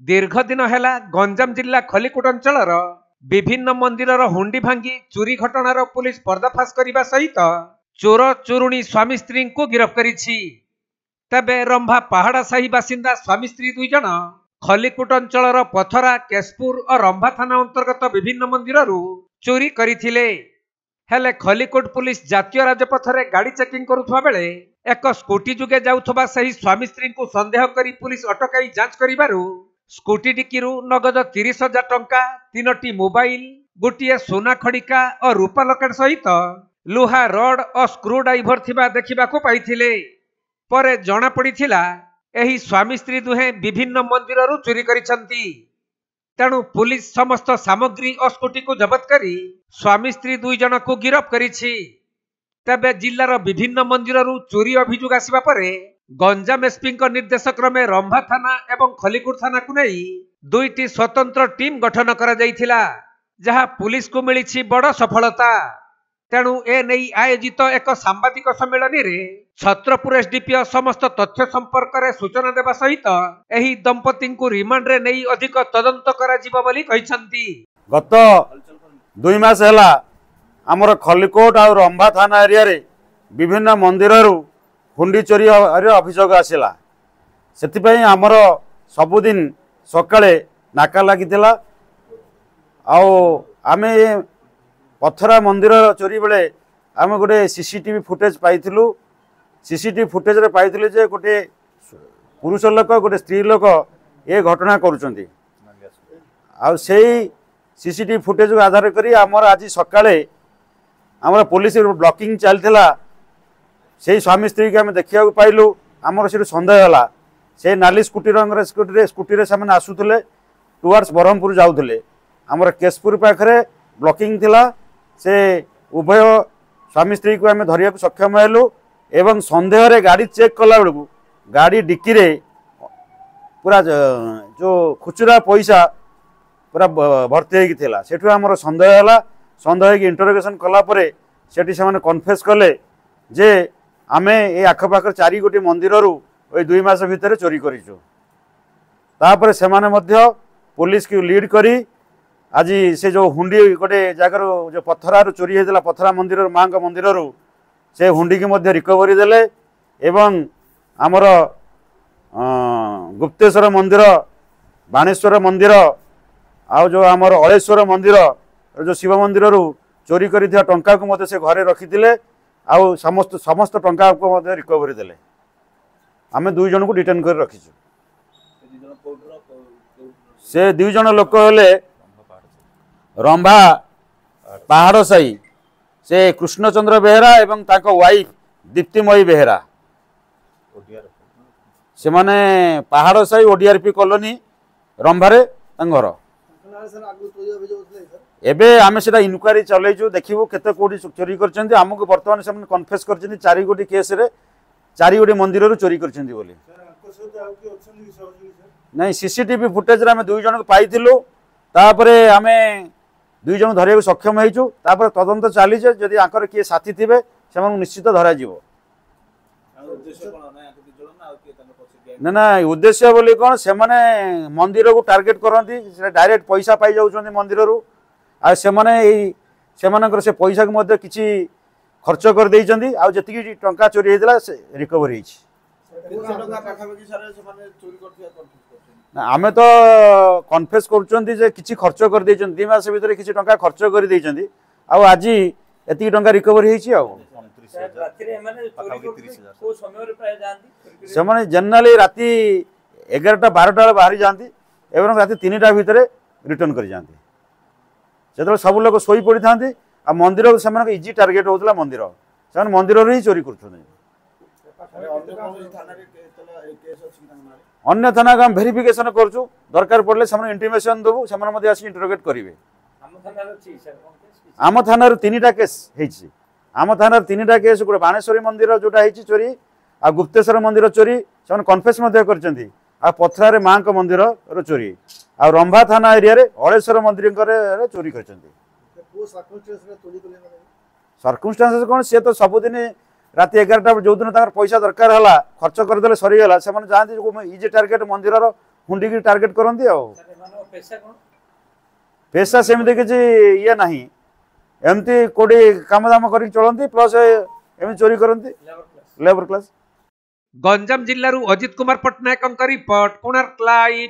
दीर्घ दिन है गंजाम जिला खलिकोट अंचल विभिन्न मंदिर हुंडी भांगी चोरी घटनार पुलिस पर्दाफाश करने सहित चोर चोरुणी स्वामी स्त्री को गिरफ्त करिछि। तेबे रंभा पहाड़ा साही बासिंदा स्वामी स्त्री दुई जन खलिकोट अंचल पथरा केशपुर और रंभा थाना अंतर्गत विभिन्न मंदिर चोरी करथिले। हेले खलिकोट पुलिस जातीय राजपथरे गाड़ी चेकिंग करुवा बेले एक स्कूटी जुगे जाउथबा सही स्वामी स्त्री को संदेह करी पुलिस अटकाई जांच करिबारु स्कूटी डिक्कीरु नगद 30,000 टंका, 3टी मोबाइल, गोटे सोना खड़िका और रूपा लकेट सहित लुहा रड और स्क्रू ड्राइवर थिबा देखिबाकू पाइथिले। परे जणा पड़िथिला एही स्वामी स्त्री दुहे विभिन्न मंदिररु चोरी करिसंती। तेणु पुलिस समस्त सामग्री और स्कूटी को जबत करी स्वामी स्त्री दुई जन को गिरफ्त करिछि। तेबे जिल्लार विभिन्न मंदिररु चोरी अभियोग आसिबा परे गंजाम एसपी निर्देश क्रमे रंभा थाना एवं खलिकोट थाना को नहीं 2टी स्वतंत्र टीम गठन करा जायथिला, जहा पुलिस को मिली बड़ सफलता। तेणु ए नहीं आयोजित एक सांबादिक सम्मेलन में छत्रपुर एसडीपीओ समस्त तथ्य संपर्क में सूचना देवा सहित एही दंपति को रिमांड रे नहीं अधिक तदंत करा जिवो बोली कहिसंती। गत 2 मास हैला हमर खलिकोट और रंभा थाना एरिया रे विभिन्न मंदिर हुंडी चोरी अभियोग आसला। से आमर सबुदिन सकाळे नाका लगिला। आमे पथरा मंदिर चोरी बेले आम गोटे सीसीटीवी फुटेज पाइलु। सीसीटीवी फुटेज रे पाइलु जे गोटे पुरुष लोक गोटे स्त्री लोक ये घटना करुचंती। सीसीटीवी फुटेज को आधार करी आमर आज सकाळे आमर पुलिस ब्लॉकिंग चलता। से स्वामी स्त्री के आम देखा पाइलु। आमर से सन्देह है से नाली स्कूटी रंग स्कूटी से आसुले टुवर्ड्स ब्रह्मपुर जाऊे। आमर केशपुर पाखे ब्लॉकिंग थिला। से उभय स्वामी स्त्री को आम धरिया सक्षम हेलु एवं सन्देह रे गाड़ी चेक कला बेलू गाड़ी डिक्की रे पूरा जो खुचरा पैसा पूरा भर्ती होता। सेठू आमर सन्देह है। सन्देह की इंटरोगेशन कलापर सेठी से कन्फेस कले जे आमे ये आखपाखर 4 गोटी मंदिर 2 मास भितर चोरी करिचु। तापर से पुलिस की लीड करी आज से जो हुंडी गोटे जगार जो पथरा चोरी होता पथरा मंदिर माँ मंदिर से हुंडी की मध्य रिकवरी देले एवं आमर गुप्तेश्वर मंदिर, बाणेश्वर मंदिर आउ जो आमर अलेश्वर मंदिर जो शिव मंदिर चोरी करिथिया टंका को मध्य से घरे रखिथिले। आउ समस्त समस्त टंका को मध्य रिकवरी देले। आमे 2 जन को डिटेन कर रखिछु। से 2 जन लोक हेले रंभा पहाड़ साई से कृष्णचंद्र बेहेरा एवं ताको वाइफ दीप्तिमयी बेहेरा। से माने पहाड़ साई ओडीआरपी कॉलोनी रंभारे घर। एबे आमे सेटा इनक्वारी चलैछु देखिबो केते कोडी चोरी करचंती। हमको वर्तमान से कन्फेस करचंती 4 गोटी केस रे 4 गोटी मंदिर रो चोरी करचंती बोली। नहीं सीसीटीवी फुटेज रे आमे 2 जन को पाइथिलु। तापरे आमे 2 जन धरिया सक्षम हेइछु। तापर तदंत चली जे जदि आकर किए साथी थिबे सेमान निश्चित धरा जिवो। ना ना उद्देश्य बोली कौन से माने मंदिर को टार्गेट करती डायरेक्ट पैसा पाई जाउछंती मंदिर रू। आ से से पैसा को मध्य किछि खर्च कर देइछंती। आ जति टंका चोरी हेतला से रिकवरी हेछि। आमे तो कन्फेस करछंती जे किछि खर्च कर देइछंती 2 मास भीतर किछि टंका खर्च कर देइछंती। आ आज एति टंका रिकवरी हेछि। आ से माने जनरली राति 11-12 बाहरी जाती एवं राति 3टा भितर रिटर्न कर जाती। से सब लोग शोई पड़ी था। आ मंदिर से इजी टार्गेट होता मंदिर से मंदिर ही चोरी कर। अन्य थाना को वेरिफिकेशन करूँ दरकार पड़े से इंटिमेशन देवु से आस इंटरोगेट करेंगे। आम थाना 3टा केस होती। आम थाना 3टा केस गोटे बाणेश्वरी मंदिर जोटा चोरी आ गुप्तेश्वर मंदिर चोरी से कन्फेस करचंती। आ पथरा माँ का मंदिर चोरी आ रंभा थाना एरिया रे अलेश्वर मंदिर चोरी करचंती। सर्कमस्टांसेस कौन सी तो सबुदिन राति 11टा जो दिन पैसा दरकार है खर्च करदे सरीगला से जाती इजी टार्गेट मंदिर हुंडी की टार्गेट करती पेशा सेमती किसी ये ना एमती कोड़ी काम दाम कर चलती प्लस एम चोरी करती लेबर क्लास। गंजाम जिल्लारू अजित कुमार पट्टनायक रिपोर्ट कोणार्क लाइव।